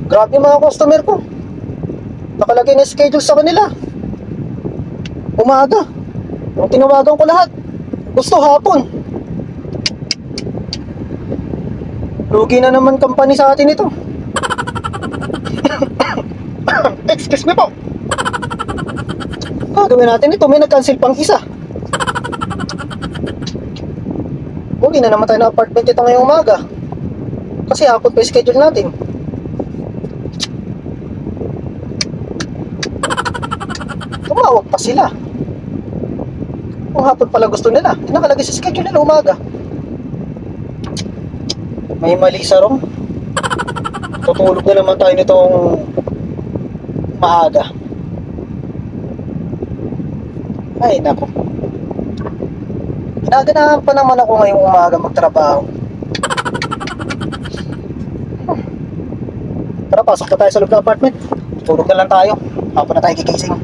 Grabe yung mga customer ko. Nakalagay na schedule sa kanila. Umaga. Nung tinawagan ko lahat, gusto hapon. Lugi na naman company sa atin ito. Excuse me po. Gagawin natin ito, may nag-cancel pang isa. Uwi na naman tayo ng apartment ito ngayong umaga. Kasi hapon pa yung schedule natin. Tumawag pa sila. Kung hapon pala gusto nila, nakalagay sa schedule nila umaga. May mali sa wrong. Tutulog na naman tayo nitong maaga. Ay nako, ginaganahan pa naman ako ngayong umaga magtrabaho. Tara, pasok na tayo sa loob ng apartment. Tulog na lang tayo. Hapon na tayo gigising.